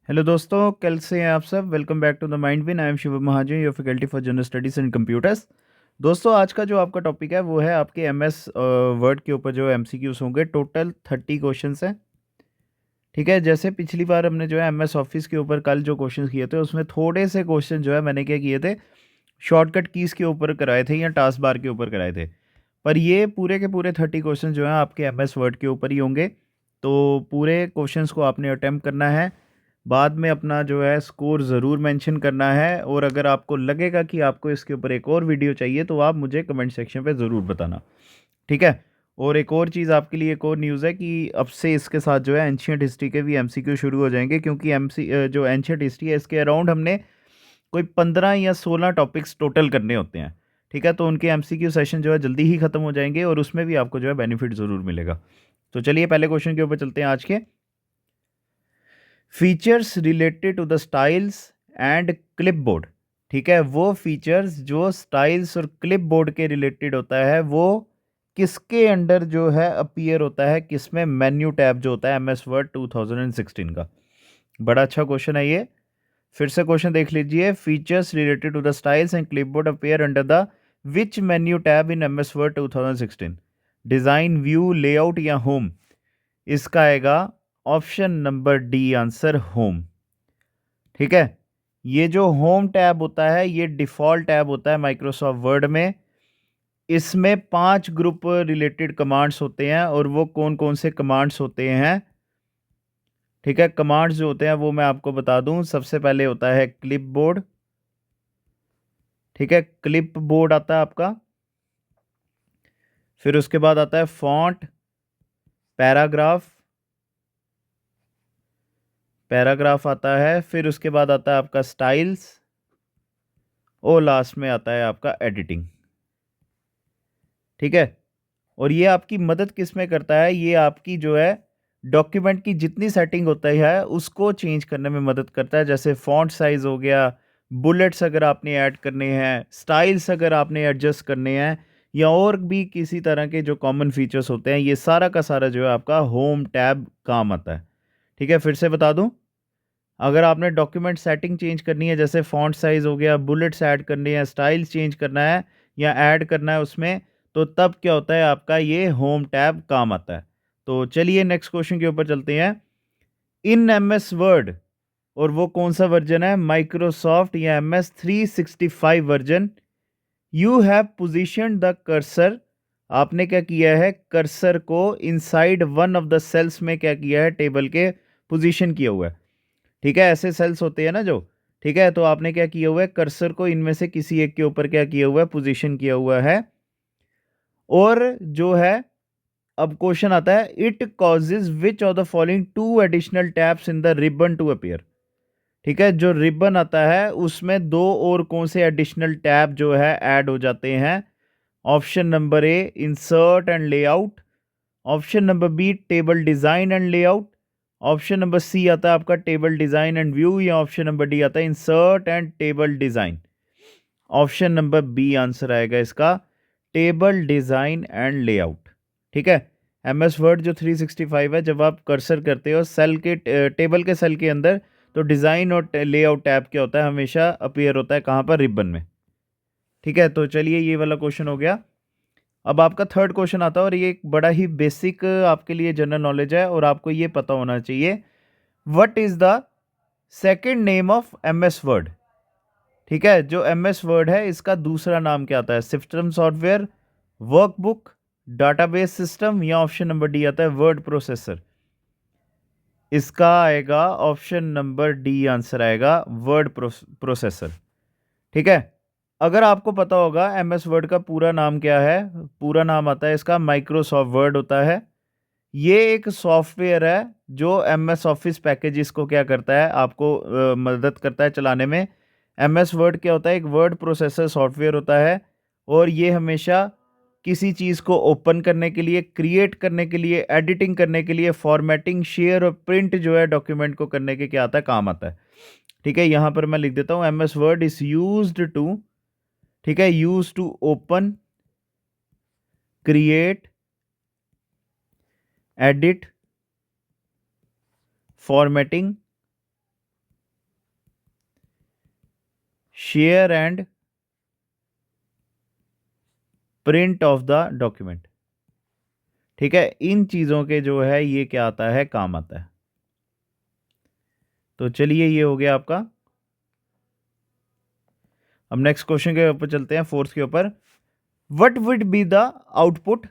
Hello दोस्तों, कल से हैं आप सब। Welcome back to the mind win. I am Shiv Mahajan, your faculty for general studies and computers. दोस्तों, आज का जो आपका टॉपिक है वो है आपके एमएस वर्ड के ऊपर जो एमसीक्यूज होंगे। टोटल 30 क्वेश्चंस हैं। ठीक है, जैसे पिछली बार हमने जो है एमएस ऑफिस के ऊपर कल जो क्वेश्चंस किए थे उसमें थोड़े से क्वेश्चन जो है मैंने क्या किए थे, शॉर्टकट कीज़ के ऊपर कराए थे या टास्क बार के ऊपर कराए थे। पर ये पूरे के पूरे 30 क्वेश्चन जो हैं आपके एमएस वर्ड के ऊपर ही होंगे। तो पूरे क्वेश्चंस को आपने अटेम्प्ट करना है। बाद में अपना जो है स्कोर ज़रूर मेंशन करना है, और अगर आपको लगेगा कि आपको इसके ऊपर एक और वीडियो चाहिए तो आप मुझे कमेंट सेक्शन पे ज़रूर बताना। ठीक है। और एक और चीज़ आपके लिए, एक और न्यूज़ है कि अब से इसके साथ जो है एंशियंट हिस्ट्री के भी एमसीक्यू शुरू हो जाएंगे, क्योंकि जो एंशियंट हिस्ट्री है इसके अराउंड हमने कोई 15 या 16 टॉपिक्स टोटल करने होते हैं। ठीक है, तो उनके एमसीक्यू सेशन जो है जल्दी ही ख़त्म हो जाएंगे और उसमें भी आपको जो है बेनिफिट ज़रूर मिलेगा। तो चलिए पहले क्वेश्चन के ऊपर चलते हैं आज के। Features related to the styles and clipboard. ठीक है, वो फीचर्स जो स्टाइल्स और क्लिपबोर्ड के रिलेटेड होता है वो किसके अंडर जो है अपीयर होता है, किसमें मेन्यू टैब जो होता है एमएस वर्ड 2016 का। बड़ा अच्छा क्वेश्चन है ये। फिर से क्वेश्चन देख लीजिए। Features related to the styles and clipboard appear under the which menu tab in MS Word 2016? Design, view, layout या होम? इसका आएगा option number D answer, home. ठीक है, ये जो होम टैब होता है ये डिफॉल्ट टैब होता है माइक्रोसॉफ्ट वर्ड में। इसमें 5 ग्रुप रिलेटेड कमांड्स होते हैं, और वो कौन कौन से कमांड्स होते हैं? ठीक है, कमांड्स जो होते हैं वो मैं आपको बता दूं। सबसे पहले होता है क्लिपबोर्ड। ठीक है, क्लिप बोर्ड आता है आपका। फिर उसके बाद आता है फॉन्ट, पैराग्राफ, पैराग्राफ आता है। फिर उसके बाद आता है आपका स्टाइल्स, और लास्ट में आता है आपका एडिटिंग। ठीक है, और ये आपकी मदद किस में करता है? ये आपकी जो है डॉक्यूमेंट की जितनी सेटिंग होती है उसको चेंज करने में मदद करता है। जैसे फॉन्ट साइज हो गया, बुलेट्स अगर आपने ऐड करने हैं, स्टाइल्स अगर आपने एडजस्ट करने हैं, या और भी किसी तरह के जो कॉमन फीचर्स होते हैं, ये सारा का सारा जो है आपका होम टैब काम आता है। ठीक है, फिर से बता दूं। अगर आपने डॉक्यूमेंट सेटिंग चेंज करनी है, जैसे फॉन्ट साइज हो गया, बुलेट्स ऐड करनी है, स्टाइल्स चेंज करना है या ऐड करना है उसमें, तो तब क्या होता है आपका ये होम टैब काम आता है। तो चलिए नेक्स्ट क्वेश्चन के ऊपर चलते हैं। इन एमएस वर्ड, और वो कौन सा वर्जन है? माइक्रोसॉफ्ट या MS 365 version. You have position the cursor. आपने क्या किया है? कर्सर को inside one of the cells में क्या किया है? टेबल के पोजीशन किया हुआ है। ठीक है, ऐसे सेल्स होते हैं ना जो। ठीक है, तो आपने क्या किया हुआ है? कर्सर को इनमें से किसी एक के ऊपर क्या किया हुआ है? पोजीशन किया हुआ है। और जो है, अब क्वेश्चन आता है, it causes which of the following two additional tabs in the ribbon to appear. ठीक है, जो रिबन आता है उसमें दो और कौन से एडिशनल टैब जो है ऐड हो जाते हैं? Option number A, insert and layout. Option number B, table design and layout. Option number C आता है आपका टेबल डिजाइन एंड व्यू, या ऑप्शन नंबर डी आता है insert and table design. Option number B answer आएगा इसका, table design and layout. ठीक है, एमएस वर्ड जो 365 है, जब आप कर्सर करते हो सेल के टेबल के सेल के अंदर, तो डिजाइन और लेआउट टैब क्या होता है? हमेशा अपीयर होता है कहाँ पर? रिबन में। ठीक है, तो चलिए ये वाला क्वेश्चन हो गया। अब आपका थर्ड क्वेश्चन आता है, और ये एक बड़ा ही बेसिक आपके लिए जनरल नॉलेज है और आपको ये पता होना चाहिए। What is the second name of MS Word? ठीक है, जो एमएस वर्ड है इसका दूसरा नाम क्या आता है? System software, workbook, database system, या ऑप्शन नंबर डी आता है वर्ड प्रोसेसर। इसका आएगा ऑप्शन नंबर डी आंसर आएगा, वर्ड प्रोसेसर। ठीक है, अगर आपको पता होगा एमएस वर्ड का पूरा नाम क्या है? पूरा नाम आता है इसका माइक्रोसॉफ्ट वर्ड होता है। ये एक सॉफ्टवेयर है जो एमएस ऑफिस पैकेजेस को क्या करता है? आपको मदद करता है चलाने में। एमएस वर्ड क्या होता है? एक वर्ड प्रोसेसर सॉफ्टवेयर होता है, और ये हमेशा किसी चीज़ को ओपन करने के लिए, क्रिएट करने के लिए, एडिटिंग करने के लिए, फॉर्मेटिंग, शेयर और प्रिंट जो है डॉक्यूमेंट को करने के क्या आता है? काम आता है। ठीक है, यहाँ पर मैं लिख देता हूँ, MS Word is used to, ठीक है, use to open, create, edit, formatting, share and print of the document. ठीक है, इन चीज़ों के जो है ये क्या आता है, काम आता है। तो चलिए ये हो गया आपका। अब नेक्स्ट क्वेश्चन के ऊपर चलते हैं, फोर्थ के ऊपर। What would be the output,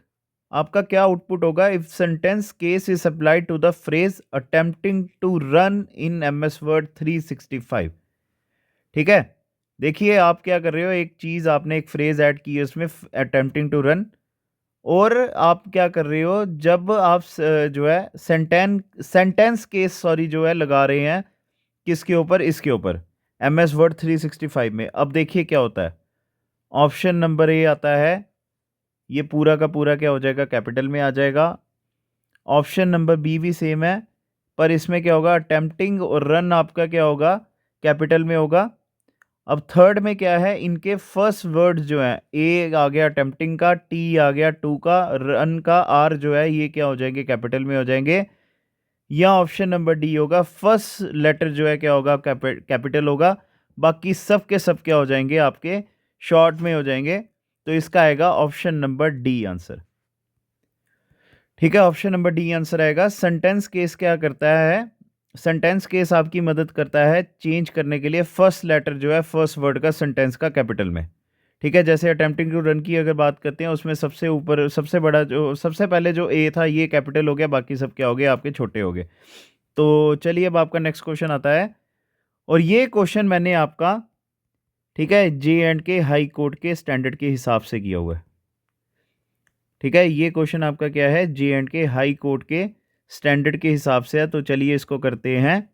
आपका क्या आउटपुट होगा if sentence case is applied to the phrase attempting to run in MS Word 365। ठीक है, देखिए आप क्या कर रहे हो, एक चीज आपने एक फ्रेज ऐड की है उसमें, अटेम्प्टिंग टू रन, और आप क्या कर रहे हो, जब आप जो है सेंटेंस केस सॉरी जो है लगा रहे हैं किसके ऊपर, इसके ऊपर, एमएस वर्ड 365 में। अब देखिए क्या होता है, ऑप्शन नंबर ए आता है, ये पूरा का पूरा क्या हो जाएगा, कैपिटल में आ जाएगा। ऑप्शन नंबर बी भी सेम है, पर इसमें क्या होगा, अटेम्प्टिंग और रन आपका क्या होगा, कैपिटल में होगा। अब थर्ड में क्या है, इनके फर्स्ट वर्ड जो है, ए आ गया अटेम्प्टिंग का, टी आ गया टू का, रन का आर जो है ये क्या हो जाएंगे, कैपिटल में हो जाएंगे। या ऑप्शन नंबर डी होगा, फर्स्ट लेटर जो है क्या होगा, कैपिटल होगा, बाकी सब के सब क्या हो जाएंगे, आपके शॉर्ट में हो जाएंगे। तो इसका आएगा ऑप्शन नंबर डी आंसर। ठीक है, ऑप्शन नंबर डी आंसर आएगा। सेंटेंस केस क्या करता है, सेंटेंस केस आपकी मदद करता है चेंज करने के लिए फर्स्ट लेटर जो है फर्स्ट वर्ड का सेंटेंस का कैपिटल में। ठीक है, जैसे अटेम्प्टिंग टू रन की अगर बात करते हैं, उसमें सबसे ऊपर सबसे बड़ा जो सबसे पहले जो ए था ये कैपिटल हो गया, बाकी सब क्या हो गए, आपके छोटे हो गए। तो चलिए अब आपका नेक्स्ट क्वेश्चन आता है, और ये क्वेश्चन मैंने आपका, ठीक है, J and K high court के स्टैंडर्ड के हिसाब से किया हुआ है। ठीक है, ये क्वेश्चन आपका क्या है, J and K high court के स्टैंडर्ड के हिसाब से है। तो चलिए इसको करते हैं।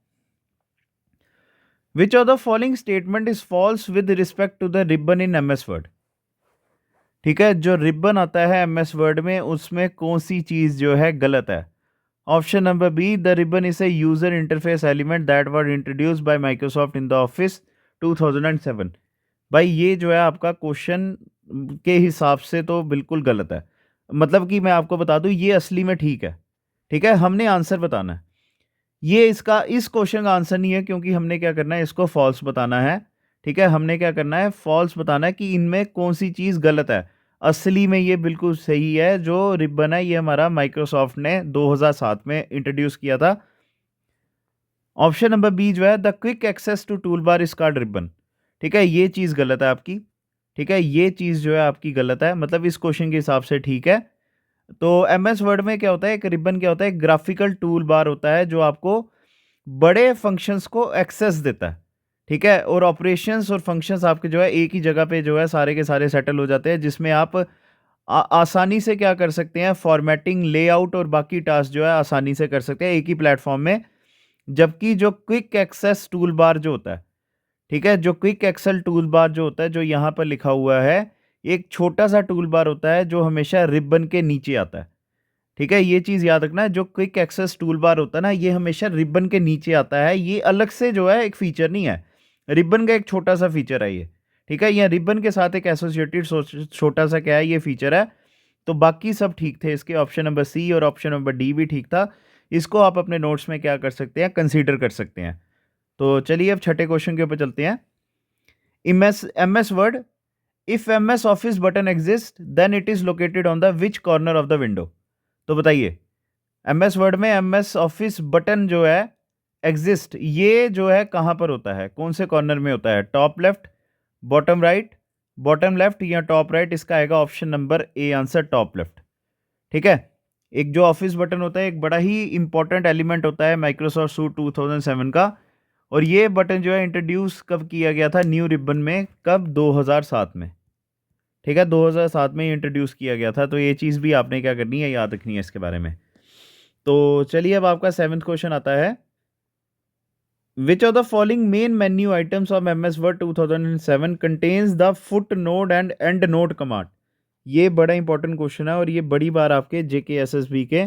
Which of the following statement is false with respect to the ribbon in MS Word. ठीक है, जो रिबन आता है एमएस वर्ड में उसमें कौन सी चीज जो है गलत है। Option number B, the ribbon is a user interface element that was introduced by Microsoft in the Office 2007। भाई ये जो है आपका क्वेश्चन के हिसाब से तो बिल्कुल गलत है। मतलब कि मैं आपको बता दूं ये असली में ठीक है। ठीक है, हमने आंसर बताना है, ये इसका इस क्वेश्चन का आंसर नहीं है, क्योंकि हमने क्या करना है, इसको फॉल्स बताना है। ठीक है, हमने क्या करना है, फॉल्स बताना है कि इनमें कौन सी चीज़ गलत है। असली में ये बिल्कुल सही है, जो रिबन है ये हमारा माइक्रोसॉफ्ट ने 2007 में इंट्रोड्यूस किया था। ऑप्शन नंबर बी जो है, the quick access to toolbar is called ribbon. ठीक है, ये चीज़ गलत है आपकी। ठीक है, ये चीज़ जो है आपकी गलत है, मतलब इस क्वेश्चन के हिसाब से ठीक है। तो एमएस वर्ड में क्या होता है, एक रिबन क्या होता है, एक ग्राफिकल टूल बार होता है जो आपको बड़े फंक्शंस को एक्सेस देता है। ठीक है, और ऑपरेशंस और फंक्शंस आपके जो है एक ही जगह पे जो है सारे के सारे सेटल हो जाते हैं, जिसमें आप आसानी से क्या कर सकते हैं, फॉर्मेटिंग, लेआउट और बाकी टास्क जो है आसानी से कर सकते हैं एक ही प्लेटफॉर्म में। जबकि जो क्विक एक्सेस टूल बार जो होता है, ठीक है, जो क्विक एक्सेल टूल बार जो होता है, जो यहाँ पर लिखा हुआ है, एक छोटा सा टूल बार होता है जो हमेशा रिबन के नीचे आता है। ठीक है, ये चीज़ याद रखना है, जो क्विक एक्सेस टूल बार होता है ना, ये हमेशा रिबन के नीचे आता है, ये अलग से जो है एक फीचर नहीं है, रिबन का एक छोटा सा फीचर है ये। ठीक है, यह रिबन के साथ एक एसोसिएटेड छोटा सा क्या है, ये फीचर है। तो बाकी सब ठीक थे इसके, ऑप्शन नंबर सी और ऑप्शन नंबर डी भी ठीक था। इसको आप अपने नोट्स में क्या कर सकते हैं, कंसीडर कर सकते हैं। तो चलिए अब छठे क्वेश्चन के ऊपर चलते हैं। M S Word, if M S Office button exist then it is located on the which corner of the window. तो बताइए, एम एस वर्ड में एम एस ऑफिस बटन जो है एग्जिस्ट, ये जो है कहाँ पर होता है, कौन से कॉर्नर में होता है, top left, bottom right, bottom left या टॉप राइट। इसका आएगा option number A answer, top left. ठीक है, एक जो ऑफिस बटन होता है एक बड़ा ही इंपॉर्टेंट एलिमेंट होता है माइक्रोसॉफ्ट सूट 2007 का, और ये बटन जो है इंट्रोड्यूस कब किया गया था, न्यू रिबन में, कब, 2007 में। ठीक है, 2007 में इंट्रोड्यूस किया गया था। तो ये चीज़ भी आपने क्या करनी है, याद रखनी है इसके बारे में। तो चलिए अब आपका सेवंथ क्वेश्चन आता है। Which of the following main menu items of MS word 2007 contains the foot note and and note command. ये बड़ा इंपॉर्टेंट क्वेश्चन है, और ये बड़ी बार आपके जेके एसएसबी के,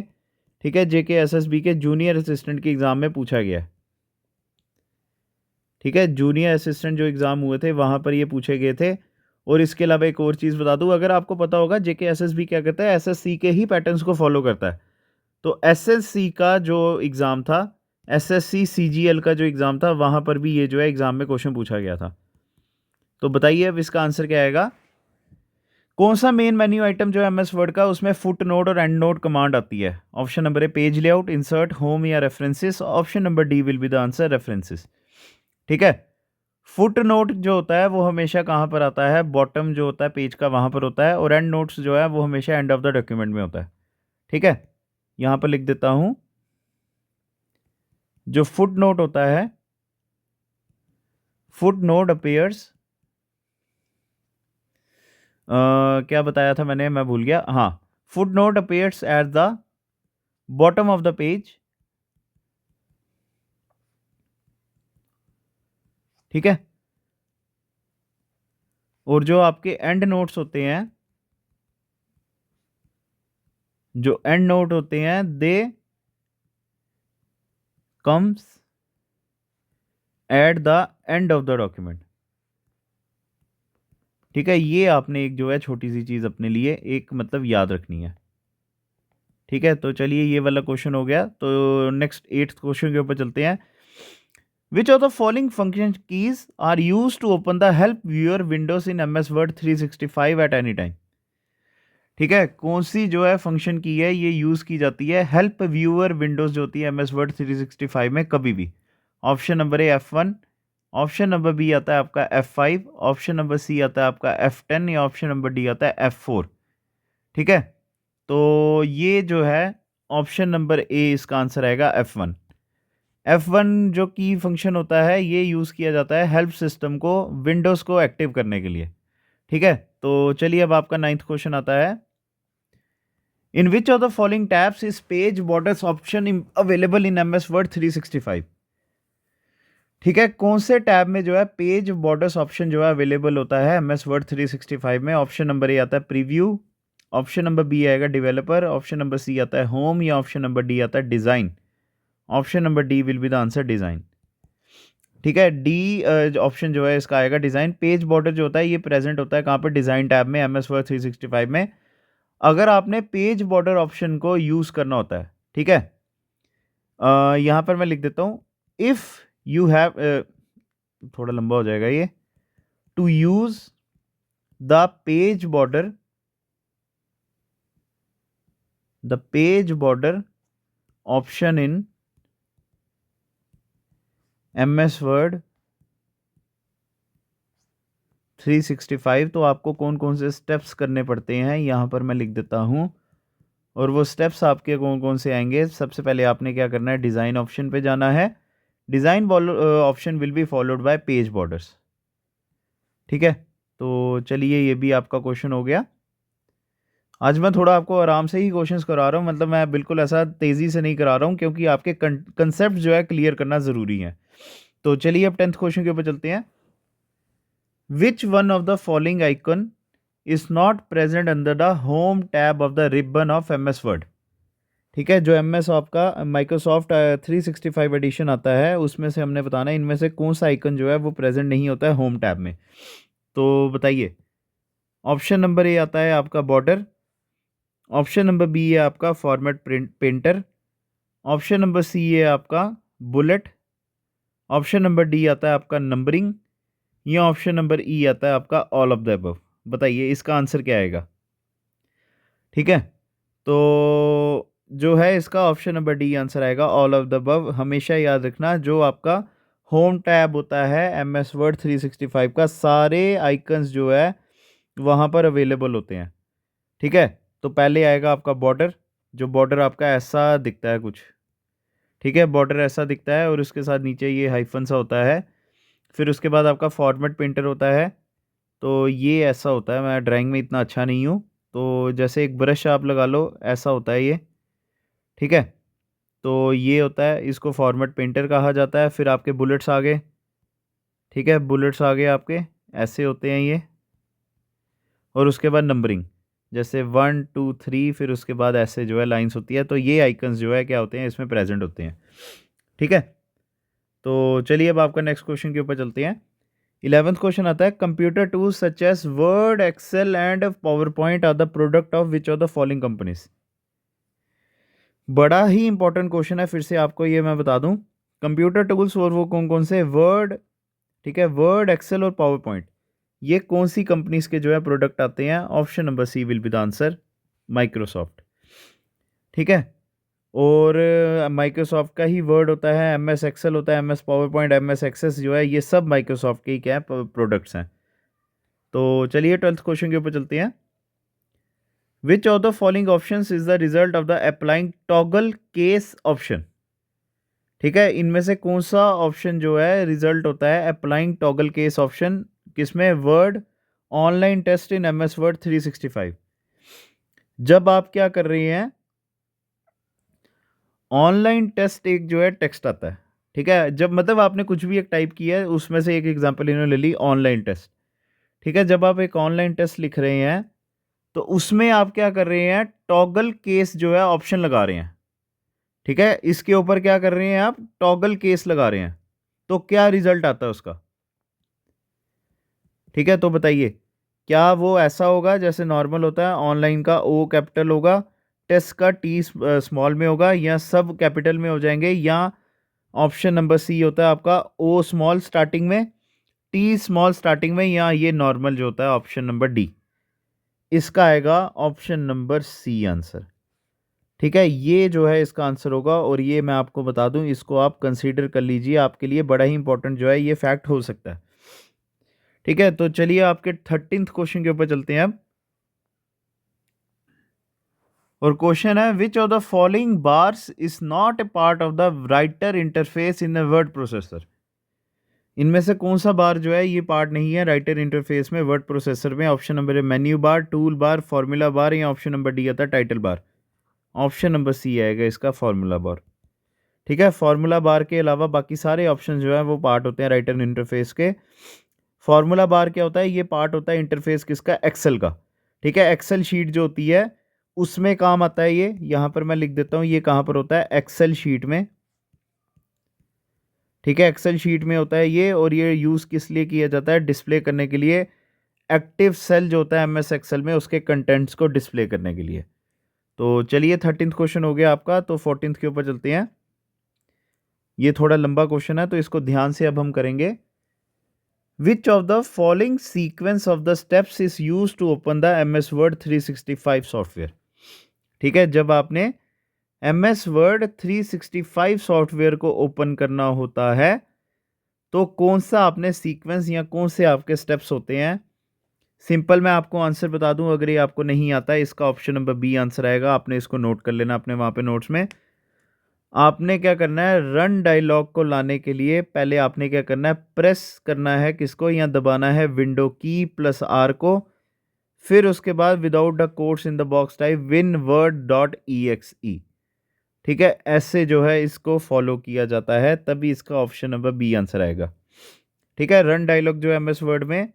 ठीक है, जेके एसएसबी के जूनियर असिस्टेंट के एग्जाम में पूछा गया है। ठीक है, जूनियर असिस्टेंट जो एग्जाम हुए थे वहां पर ये पूछे गए थे। और इसके अलावा एक और चीज़ बता दूं, अगर आपको पता होगा जेके एसएसबी क्या करता है, एसएससी के ही पैटर्न्स को फॉलो करता है। तो एसएससी का जो एग्ज़ाम था, एसएससी सीजीएल का जो एग्ज़ाम था, वहाँ पर भी ये जो है एग्ज़ाम में क्वेश्चन पूछा गया था। तो बताइए अब इसका आंसर क्या आएगा? कौन सा मेन मेन्यू आइटम जो है एमएस वर्ड का, उसमें फुट नोट और एंड नोट कमांड आती है? Option number A page layout, insert, home या references. Option number D will be the answer, references. ठीक है, फुट नोट जो होता है वो हमेशा कहाँ पर आता है? बॉटम जो होता है पेज का वहाँ पर होता है, और एंड नोट्स जो है वो हमेशा एंड ऑफ द डॉक्यूमेंट में होता है। ठीक है, यहाँ पर लिख देता हूँ, जो फुट नोट होता है, फुट नोट अपेयर्स, क्या बताया था मैंने, मैं भूल गया। हाँ, foot note appears at the bottom of the page. ठीक है, और जो आपके एंड नोट्स होते हैं, जो एंड नोट होते हैं, they comes at the end of the document. ठीक है, ये आपने एक जो है छोटी सी चीज अपने लिए एक मतलब याद रखनी है। ठीक है, तो चलिए ये वाला क्वेश्चन हो गया। तो नेक्स्ट 8th क्वेश्चन के ऊपर चलते हैं। Which of the following function keys are use to open the help viewer windows in MS Word 365 at any time? ठीक है, कौन सी जो है फंक्शन की है ये यूज की जाती है हेल्प व्यूअर विंडोज जो होती है एमएस वर्ड 365 में कभी भी? Option number A F1, option number B आता है आपका F5, ऑप्शन नंबर सी आता है आपका F10 या ऑप्शन नंबर डी आता है F4। ठीक है, तो ये जो है ऑप्शन नंबर ए इसका आंसर आएगा F1। F1 जो की फंक्शन होता है ये यूज़ किया जाता है हेल्प सिस्टम को विंडोज़ को एक्टिव करने के लिए। ठीक है, तो चलिए अब आपका 9th क्वेश्चन आता है। In which of the following tabs is page borders option available in MS Word 365? ठीक है, कौन से टैब में जो है पेज बॉर्डर्स ऑप्शन जो है अवेलेबल होता है एमएस वर्ड 365 में? ऑप्शन नंबर ए आता है प्रीव्यू, ऑप्शन नंबर बी आएगा डेवलपर, ऑप्शन नंबर सी आता है होम या ऑप्शन नंबर डी आता है design. Option number D will be the answer, design. ठीक है, डी ऑप्शन जो है इसका आएगा डिज़ाइन। पेज बॉर्डर जो होता है ये प्रेजेंट होता है कहाँ पर? डिज़ाइन टैब में एमएस वर्ड 365 में। अगर आपने पेज बॉर्डर ऑप्शन को यूज़ करना होता है, ठीक है, यहाँ पर मैं लिख देता हूँ, इफ़ यू हैव, थोड़ा लंबा हो जाएगा ये, to use the page border, the page border option in MS Word 365, तो आपको कौन कौन से स्टेप्स करने पड़ते हैं यहाँ पर मैं लिख देता हूँ, और वो स्टेप्स आपके कौन कौन से आएंगे। सबसे पहले आपने क्या करना है, डिज़ाइन ऑप्शन पे जाना है। Design option will be followed by page borders. ठीक है, तो चलिए ये भी आपका क्वेश्चन हो गया। आज मैं थोड़ा आपको आराम से ही क्वेश्चंस करा रहा हूँ, मतलब मैं बिल्कुल ऐसा तेज़ी से नहीं करा रहा हूँ, क्योंकि आपके कंसेप्ट जो है क्लियर करना ज़रूरी है। तो चलिए अब 10th क्वेश्चन के ऊपर चलते हैं। Which one of the following icon is not present under the home tab of the ribbon of MS Word? ठीक है, जो एमएस आपका माइक्रोसॉफ्ट 365 एडिशन आता है उसमें से हमने बताना है इनमें से कौन सा आइकन जो है वो प्रेजेंट नहीं होता है होम टैब में। तो बताइए, ऑप्शन नंबर ए आता है आपका बॉर्डर, ऑप्शन नंबर बी है आपका format painter, option number C है आपका बुलेट, ऑप्शन नंबर डी आता है आपका नंबरिंग, या ऑप्शन नंबर ई आता है आपका ऑल ऑफ द अबव। बताइए इसका आंसर क्या आएगा? ठीक है, तो जो है इसका ऑप्शन नंबर डी आंसर आएगा, ऑल ऑफ द अबव। हमेशा याद रखना, जो आपका होम टैब होता है एमएस वर्ड 365 का, सारे आइकन्स जो है वहाँ पर अवेलेबल होते हैं। ठीक है, तो पहले आएगा आपका बॉर्डर, जो बॉर्डर आपका ऐसा दिखता है कुछ। ठीक है, बॉर्डर ऐसा दिखता है और उसके साथ नीचे ये हाइफन सा होता है। फिर उसके बाद आपका फॉर्मेट पेंटर होता है, तो ये ऐसा होता है, मैं ड्राइंग में इतना अच्छा नहीं हूँ, तो जैसे एक ब्रश आप लगा लो ऐसा होता है ये। ठीक है, तो ये होता है, इसको फॉर्मेट पेंटर कहा जाता है। फिर आपके बुलेट्स आ गए। ठीक है, बुलेट्स आ गए आपके, ऐसे होते हैं ये। और उसके बाद नंबरिंग, जैसे 1 2 3, फिर उसके बाद ऐसे जो है लाइंस होती है। तो ये आइकन्स जो है क्या होते हैं, इसमें प्रेजेंट होते हैं। ठीक है, तो चलिए अब आपका नेक्स्ट क्वेश्चन के ऊपर चलते हैं। 11th क्वेश्चन आता है, computer tools such as Word, Excel and PowerPoint are the product of which of the following companies? बड़ा ही इंपॉर्टेंट क्वेश्चन है, फिर से आपको ये मैं बता दूं। कंप्यूटर टूल्स और वो कौन कौन से? वर्ड, ठीक है, वर्ड, एक्सेल और पावर पॉइंट, ये कौन सी कंपनीज के जो है प्रोडक्ट आते हैं? Option number C will be the answer, Microsoft. ठीक है, और माइक्रोसॉफ्ट का ही वर्ड होता है, एम एस एक्सेल होता है, M S PowerPoint, M S Access जो है, ये सब माइक्रोसॉफ्ट के ही क्या है, प्रोडक्ट्स हैं। तो चलिए 12th क्वेश्चन के ऊपर चलते हैं। Which of the following options is the result of the applying toggle case option? ठीक है, इनमें से कौन सा ऑप्शन जो है रिजल्ट होता है अप्लाइंग टॉगल केस ऑप्शन? किसमें? Word online test in M S Word 365। जब आप क्या कर रही हैं, ऑनलाइन टेस्ट एक जो है टेक्स्ट आता है, ठीक है, जब मतलब आपने कुछ भी एक टाइप किया है, उसमें से एक एग्जांपल इन्होंने ले ली ऑनलाइन टेस्ट। ठीक है, जब आप एक ऑनलाइन टेस्ट लिख रहे हैं तो उसमें आप क्या कर रहे हैं, टॉगल केस जो है ऑप्शन लगा रहे हैं। ठीक है, इसके ऊपर क्या कर रहे हैं आप, टॉगल केस लगा रहे हैं, तो क्या रिजल्ट आता है उसका? ठीक है, तो बताइए, क्या वो ऐसा होगा जैसे नॉर्मल होता है, ऑनलाइन का ओ कैपिटल होगा, टेस्ट का टी स्मॉल में होगा, या सब कैपिटल में हो जाएंगे, या ऑप्शन नंबर सी होता है आपका ओ स्मॉल स्टार्टिंग में, टी स्मॉल स्टार्टिंग में, या ये नॉर्मल जो होता है ऑप्शन नंबर डी? इसका आएगा ऑप्शन नंबर सी आंसर। ठीक है, ये जो है इसका आंसर होगा, और ये मैं आपको बता दूं, इसको आप कंसीडर कर लीजिए, आपके लिए बड़ा ही इंपॉर्टेंट जो है ये फैक्ट हो सकता है। ठीक है, तो चलिए आपके 13th क्वेश्चन के ऊपर चलते हैं अब। और क्वेश्चन है, which of the following bars is not A part of the writer interface in the word processor? इनमें से कौन सा बार जो है ये पार्ट नहीं है राइटर इंटरफेस में वर्ड प्रोसेसर में? Option number A menu bar, toolbar, formula bar, या ऑप्शन नंबर डी आता है title bar? Option number C आएगा इसका, फॉर्मूला बार। ठीक है, फॉर्मूला बार के अलावा बाकी सारे ऑप्शन जो है वो पार्ट होते हैं राइटर इंटरफेस के। फॉर्मूला बार क्या होता है? ये पार्ट होता है इंटरफेस किसका? एक्सेल का। ठीक है, एक्सेल शीट जो होती है उसमें काम आता है ये। यहाँ पर मैं लिख देता हूँ, ये कहाँ पर होता है? एक्सेल शीट में। ठीक है, एक्सेल शीट में होता है ये, और ये यूज़ किस लिए किया जाता है? डिस्प्ले करने के लिए, एक्टिव सेल जो होता है एम एस एक्सेल में, उसके कंटेंट्स को डिस्प्ले करने के लिए। तो चलिए 13th क्वेश्चन हो गया आपका, तो 14th के ऊपर चलते हैं। ये थोड़ा लंबा क्वेश्चन है, तो इसको ध्यान से अब हम करेंगे। Which of the following sequence of the steps is use to open the M S Word 365 software? ठीक है, जब आपने एम एस वर्ड 365 सॉफ्टवेयर को ओपन करना होता है, तो कौन सा आपने सीक्वेंस या कौन से आपके स्टेप्स होते हैं? सिंपल मैं आपको आंसर बता दूं, अगर ये आपको नहीं आता है, इसका ऑप्शन नंबर बी आंसर आएगा। आपने इसको नोट कर लेना अपने वहाँ पे नोट्स में। आपने क्या करना है, रन डायलॉग को लाने के लिए पहले आपने क्या करना है, प्रेस करना है किसको, या दबाना है विंडो की प्लस आर को, फिर उसके बाद without the quotes in the box type winword dot E X E. ठीक है, ऐसे जो है इसको फॉलो किया जाता है, तभी इसका ऑप्शन नंबर बी आंसर आएगा। ठीक है, रन डायलॉग जो है एम एस वर्ड में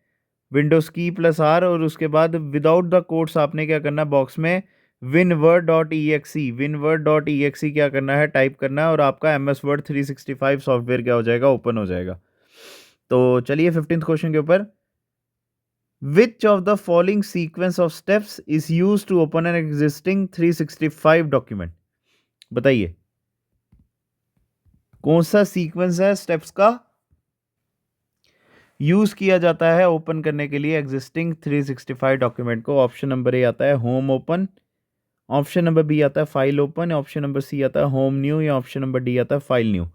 विंडोज की प्लस आर, और उसके बाद विदाउट द कोट्स आपने क्या करना है, बॉक्स में विनवर्ड डॉट ई एक्स ई, विनवर्ड डॉट ई एक्स ई क्या करना है, टाइप करना है, और आपका एम एस वर्ड 365 सॉफ्टवेयर क्या हो जाएगा, ओपन हो जाएगा। तो चलिए 15th क्वेश्चन के ऊपर। Which of the following sequence of steps is use to open an existing 365 document? बताइए, कौन सा सीक्वेंस है स्टेप्स का यूज किया जाता है ओपन करने के लिए एग्जिस्टिंग 365 डॉक्यूमेंट को? ऑप्शन नंबर ए आता है home open, option number B आता है file open, option number C आता है होम न्यू, या ऑप्शन नंबर डी आता है file new?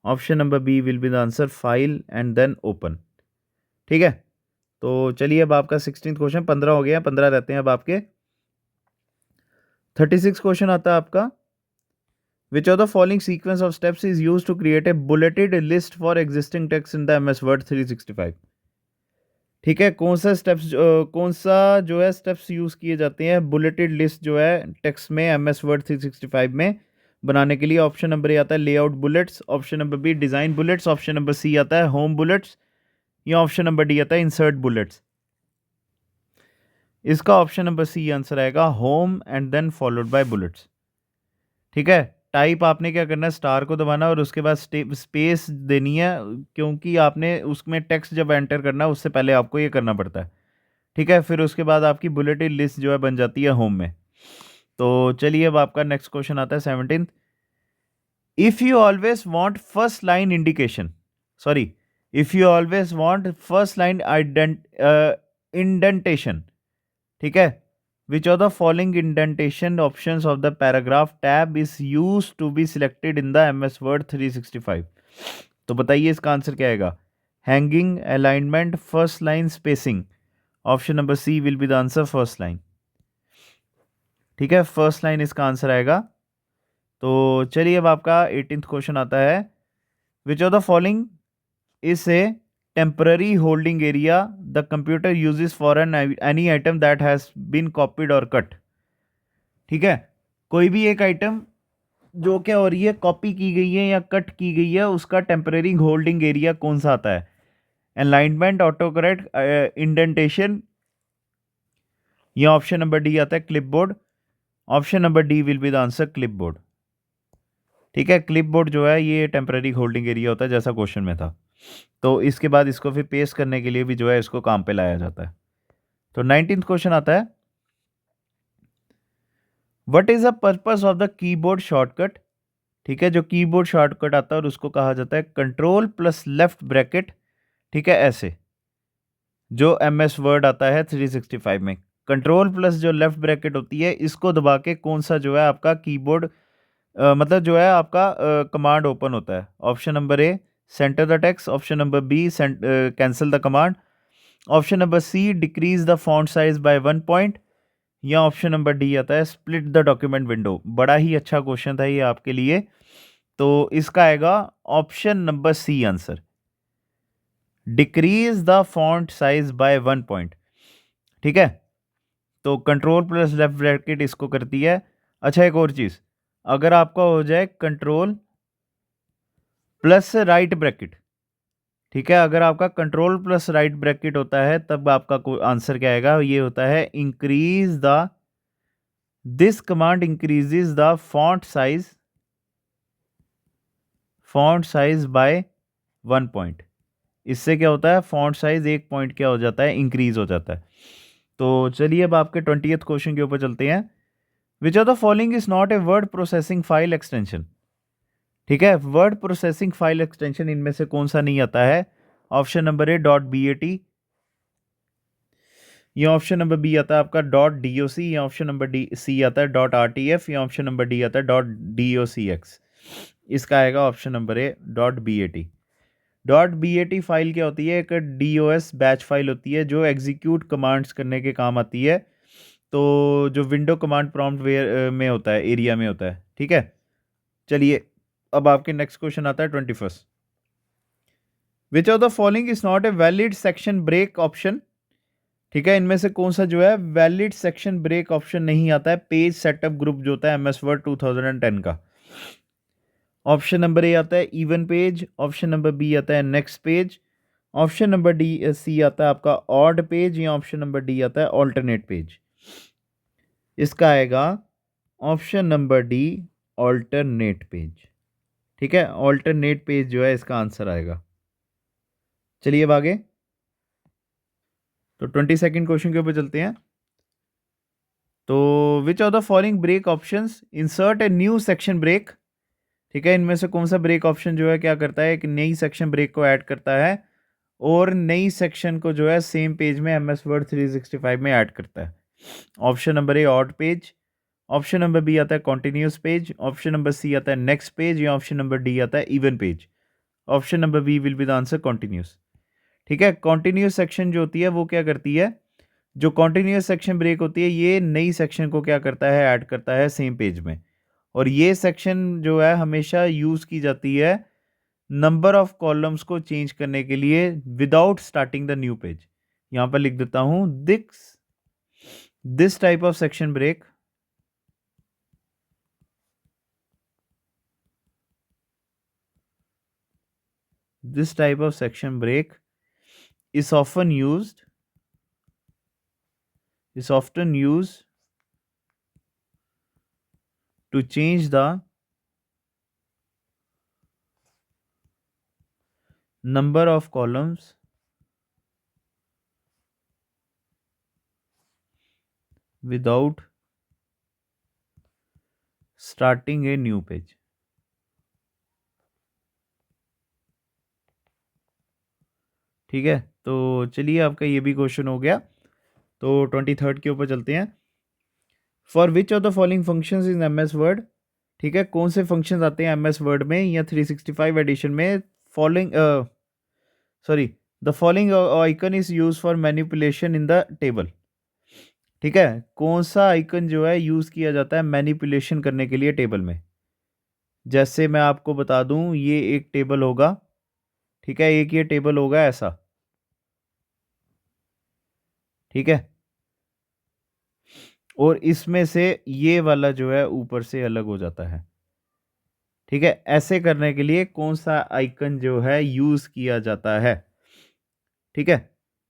Option number B will be the answer, file and then open. ठीक है, तो चलिए अब आपका 16th क्वेश्चन, 15 हो गया, 15 रहते हैं अब आपके। 36 क्वेश्चन आता है आपका। Which of the following sequence of steps is use to create a bulleted list for existing text in the M S Word 365? ठीक है, कौन सा स्टेप्स, कौन सा जो है स्टेप्स यूज किए जाते हैं बुलेटेड लिस्ट जो है टेक्स्ट में एम एस वर्ड 365 में बनाने के लिए? ऑप्शन नंबर ए आता है layout bullets, option number B design bullets, option number C आता है होम बुलेट्स, या ऑप्शन नंबर डी आता है इंसर्ट बुलेट्स? इसका ऑप्शन नंबर सी आंसर आएगा, home and then followed by bullets. ठीक है, टाइप आपने क्या करना है, स्टार को दबाना और उसके बाद स्पेस देनी है, क्योंकि आपने उसमें टेक्स्ट जब एंटर करना है उससे पहले आपको ये करना पड़ता है। ठीक है, फिर उसके बाद आपकी बुलेटेड लिस्ट जो है बन जाती है होम में। तो चलिए अब आपका नेक्स्ट क्वेश्चन आता है 17th। If you always want first line indication, sorry, if you always want first line indentation, ठीक है, which of the following indentation options of the paragraph tab is use to be selected in the MS Word 365। तो बताइए इसका answer क्या आएगा? Hanging, alignment, first line, spacing. Option number C will be the answer, first line. ठीक है, first line इसका answer आएगा। तो चलिए अब आपका 18th क्वेश्चन आता है। Which of the following is a temporary holding area the computer uses for any item that has been copied और कट। ठीक है, कोई भी एक आइटम जो क्या हो रही है, कॉपी की गई है या कट की गई है, उसका टेम्पररी होल्डिंग एरिया कौन सा आता है? अलाइनमेंट, ऑटो करेक्ट, इंडेंटेशन, या ऑप्शन नंबर डी आता है clipboard. Option number D will be the answer, clipboard. ठीक है, क्लिपबोर्ड जो है ये टेम्पररी होल्डिंग एरिया होता है, जैसा क्वेश्चन में था। तो इसके बाद इसको फिर पेस्ट करने के लिए भी जो है इसको काम पे लाया जाता है। तो 19th क्वेश्चन आता है, what is the purpose of the keyboard shortcut? ठीक है, जो कीबोर्ड शॉर्टकट आता है और उसको कहा जाता है कंट्रोल प्लस लेफ्ट ब्रैकेट। ठीक है, ऐसे जो MS वर्ड आता है 365 में, कंट्रोल प्लस जो लेफ्ट ब्रैकेट होती है, इसको दबा के कौन सा जो है आपका कीबोर्ड मतलब जो है आपका कमांड ओपन होता है? Option number A, center the text. Option number B, cancel the command. Option number C, decrease the font size by 1 point. या ऑप्शन नंबर डी आता है स्प्लिट द डॉक्यूमेंट विंडो। बड़ा ही अच्छा क्वेश्चन था ये आपके लिए। तो इसका आएगा option number C answer, decrease the font size by 1 point. ठीक है, तो कंट्रोल प्लस लेफ्ट ब्रैकेट इसको करती है। अच्छा, एक और चीज, अगर आपका हो जाए कंट्रोल प्लस राइट ब्रैकेट, ठीक है, अगर आपका कंट्रोल प्लस राइट ब्रैकेट होता है, तब आपका आंसर क्या आएगा? ये होता है increase the, this command increases the font size by 1 point. इससे क्या होता है, फॉन्ट साइज 1 पॉइंट क्या हो जाता है, इंक्रीज हो जाता है। तो चलिए अब आपके 20th क्वेश्चन के ऊपर चलते हैं। Which of the following is not a word processing file extension? ठीक है, वर्ड प्रोसेसिंग फाइल एक्सटेंशन इनमें से कौन सा नहीं आता है? ऑप्शन नंबर ए डॉट BAT, या ऑप्शन नंबर बी आता है आपका डॉट DOC, या ऑप्शन नंबर डी सी आता है डॉट RTF, या ऑप्शन नंबर डी आता है डॉट DOCX। इसका आएगा ऑप्शन नंबर ए dot BAT। Dot BAT file क्या होती है? एक DOS बैच फाइल होती है जो एग्जीक्यूट कमांड्स करने के काम आती है। तो जो विंडो कमांड प्रॉम्प्ट वेयर में होता है, एरिया में होता है। ठीक है, चलिए अब आपके नेक्स्ट क्वेश्चन आता है 21st। Which of the following is not a valid section break option? ठीक है, इनमें से कौन सा जो है वैलिड सेक्शन ब्रेक ऑप्शन नहीं आता है पेज सेटअप ग्रुप जो होता है MS वर्ड 2010 का? ऑप्शन नंबर ए आता है even page. Option number B आता है next page. Option number D C आता है आपका ऑड पेज, या ऑप्शन नंबर डी आता है ऑल्टरनेट पेज। इसका आएगा option number D, alternate page. ठीक है, ऑल्टरनेट पेज जो है इसका आंसर आएगा। चलिए अब आगे, तो 22nd क्वेश्चन के ऊपर चलते हैं। तो which of the following break options insert a new section break? ठीक है, इनमें से कौन सा ब्रेक ऑप्शन जो है क्या करता है, एक नई सेक्शन ब्रेक को ऐड करता है और नई सेक्शन को जो है सेम पेज में MS वर्ड 365 में ऐड करता है? Option number A odd page. Option number B आता है continuous page. Option number C आता है नेक्स्ट पेज, या ऑप्शन नंबर डी आता है even page. Option number B will be the answer, continuous. ठीक है, कॉन्टिन्यूस सेक्शन जो होती है वो क्या करती है, जो कॉन्टिन्यूस सेक्शन ब्रेक होती है ये नई सेक्शन को क्या करता है, ऐड करता है सेम पेज में। और ये सेक्शन जो है हमेशा यूज की जाती है नंबर ऑफ कॉलम्स को चेंज करने के लिए without starting the new page. यहां पर लिख देता हूं, this type of section break this type of section break is often used to change the number of columns without starting a new page. ठीक है, तो चलिए आपका ये भी क्वेश्चन हो गया। तो 23rd के ऊपर चलते हैं। For which of the following functions in MS Word, ठीक है, कौन से फंक्शंस आते हैं एमएस वर्ड में या 365 एडिशन में? Following sorry, the following icon is use for manipulation in the table. ठीक है, कौन सा आइकन जो है यूज किया जाता है मैनिपुलेशन करने के लिए टेबल में? जैसे मैं आपको बता दूं, ये एक टेबल होगा, ठीक है, एक ये टेबल होगा ऐसा, ठीक है, और इसमें से ये वाला जो है ऊपर से अलग हो जाता है। ठीक है, ऐसे करने के लिए कौन सा आइकन जो है यूज किया जाता है? ठीक है,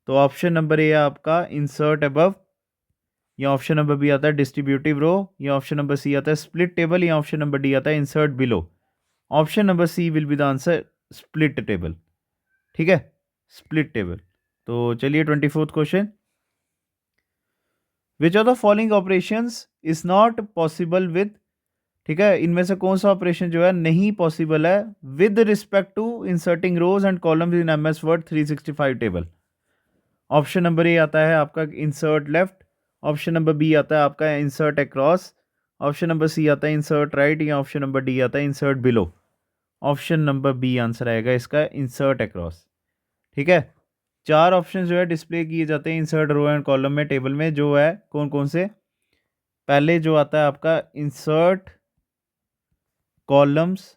तो ऑप्शन नंबर ए आपका इंसर्ट अबव, या ऑप्शन नंबर बी आता है डिस्ट्रीब्यूटिव रो, या ऑप्शन नंबर सी आता है स्प्लिट टेबल, या ऑप्शन नंबर डी आता है insert below. Option number C will be the answer, split table. ठीक है, स्प्लिट टेबल। तो चलिए 24th question. Which of the following operations is not possible with, ठीक है, इनमें से कौन सा ऑपरेशन जो है नहीं पॉसिबल है with respect to inserting rows and columns in MS Word 365 table? Option number A आता है आपका insert left, option number B आता है आपका insert across, option number C आता है इंसर्ट राइट, या ऑप्शन नंबर डी आता है insert below. Option number B answer आएगा इसका, इंसर्ट अक्रॉस। ठीक है, चार ऑप्शन जो है डिस्प्ले किए जाते हैं इंसर्ट रो एंड कॉलम में टेबल में, जो है कौन कौन से? पहले जो आता है आपका insert columns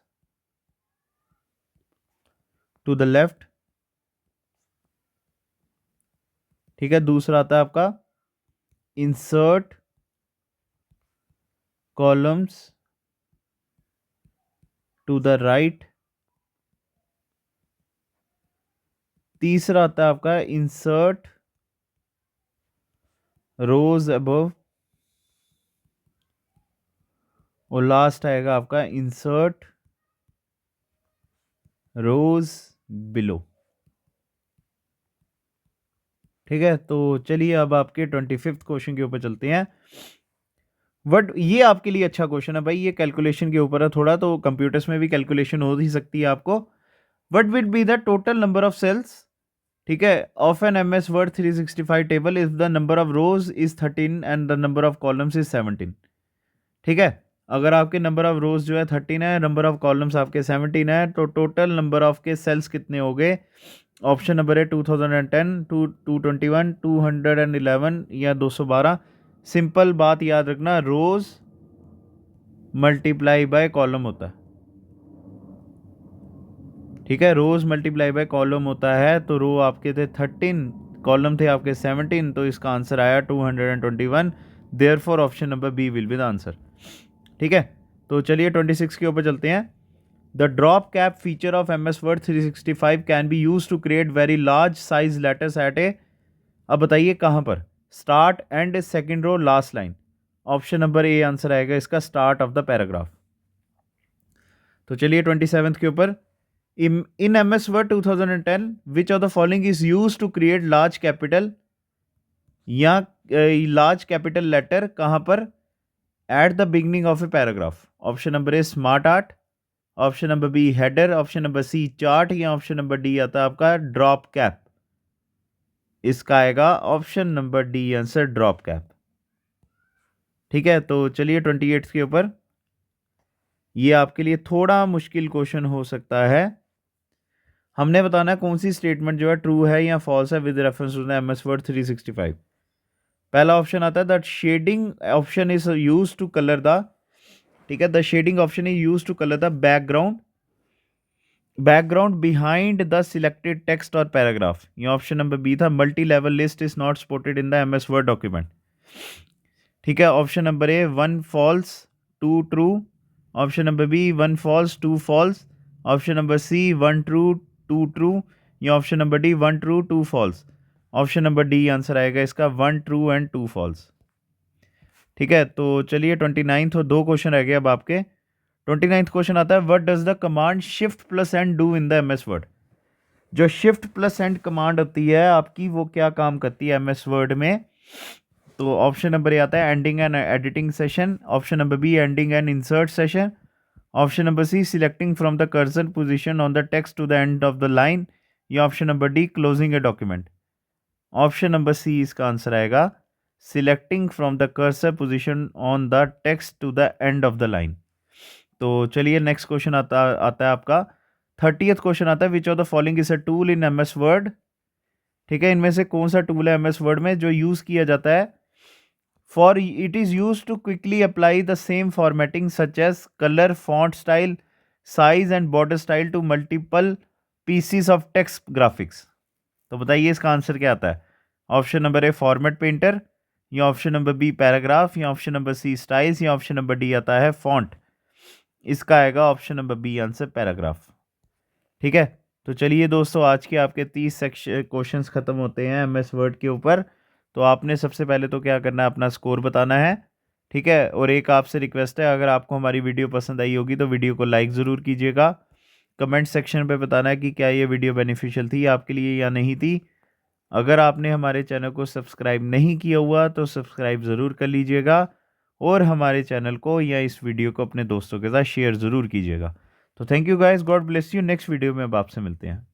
to the left, ठीक है, दूसरा आता है आपका insert columns to the right, तीसरा आता है आपका इंसर्ट रोज अबव, और लास्ट आएगा आपका इंसर्ट रोज बिलो। ठीक है, तो चलिए अब आपके 25th क्वेश्चन के ऊपर चलते हैं। बट ये आपके लिए अच्छा क्वेश्चन है भाई, ये कैलकुलेशन के ऊपर है थोड़ा, तो कंप्यूटर्स में भी कैलकुलेशन हो ही सकती है आपको। What will be the total number of cells, ठीक है, of an M S Word 365 table if the number of rows is 13 and the number of columns is 17? ठीक है, अगर आपके नंबर ऑफ रोज जो है 13 है, नंबर ऑफ कॉलम्स आपके 17 है, तो टोटल नंबर ऑफ के सेल्स कितने हो गए? ऑप्शन नंबर है 2010, 221, 211 या 212। सिंपल बात याद रखना, रोज मल्टीप्लाई बाय कॉलम होता है। ठीक है, रोज मल्टीप्लाई बाय कॉलम होता है, तो रो आपके थे 13, कॉलम थे आपके 17, तो इसका आंसर आया 221। Therefore option number B will be the answer. ठीक है, तो चलिए 26 के ऊपर चलते हैं। The drop cap feature of M S Word 365 can be use to create very large size letters at a, अब बताइए कहां पर? Start and second row last line. Option number A answer आएगा इसका, स्टार्ट ऑफ द पैराग्राफ। तो चलिए 27th के ऊपर। In M S Word 2010 which of the following is use to create large capital या लार्ज कैपिटल लेटर कहां पर? At the beginning of a paragraph. Option number A smart art, option number B header, option number C chart, या option number D आता है आपका drop cap. इसका आएगा option number D answer, drop cap. ठीक है, तो चलिए 28 के ऊपर। ये आपके लिए थोड़ा मुश्किल क्वेश्चन हो सकता है। हमने बताना है कौन सी स्टेटमेंट जो है ट्रू है या फॉल्स है with reference to the MS Word 365। पहला ऑप्शन आता है that shading option is use to colour the, ठीक है, the shading option is use to colour the background behind the selected text और पैराग्राफ। ये ऑप्शन नंबर बी था, multi level list is not supported in the MS Word document. ठीक है, option number A 1 false 2 true, option number B 1 false 2 false, option number C 1 true 2 true, या option number D 1 true 2 false. Option number D answer आएगा इसका, 1 true and 2 false. ठीक है, तो चलिए 29th और दो क्वेश्चन रह गए अब आपके। 29th क्वेश्चन आता है, what does the command shift plus and do in the MS word? जो शिफ्ट प्लस एंड कमांड होती है आपकी, वो क्या काम करती है एमएस वर्ड में? तो ऑप्शन नंबर ए आता है ending and editing session, option number B ending and insert session, option number C selecting from the cursor position on the text to the end of the line, या option number D closing a document. Option number C इसका answer आएगा selecting from the cursor position on the text to the end of the line. तो चलिए next question आता है आपका 30th question आता है, which of the following is a tool in MS Word. ठीक है, इनमें से कौन सा टूल है एमएस वर्ड में जो यूज किया जाता है for it is use to quickly apply the same formatting such as colour, font style, size and border style to multiple pieces of text graphics. तो बताइए इसका आंसर क्या आता है। Option number A format painter, या option number B paragraph, या option number C styles, या option number D आता है फॉन्ट। इसका आएगा option number B answer paragraph. ठीक है, तो चलिए दोस्तों आज के आपके 30 सेक्शन क्वेश्चंस खत्म होते हैं एमएस वर्ड के ऊपर। तो आपने सबसे पहले तो क्या करना है, अपना स्कोर बताना है। ठीक है, और एक आपसे रिक्वेस्ट है, अगर आपको हमारी वीडियो पसंद आई होगी तो वीडियो को लाइक ज़रूर कीजिएगा। कमेंट सेक्शन पे बताना है कि क्या ये वीडियो बेनिफिशियल थी आपके लिए या नहीं थी। अगर आपने हमारे चैनल को सब्सक्राइब नहीं किया हुआ तो सब्सक्राइब ज़रूर कर लीजिएगा, और हमारे चैनल को या इस वीडियो को अपने दोस्तों के साथ शेयर ज़रूर कीजिएगा। तो thank you guys, God bless you. Next video में अब आपसे मिलते हैं।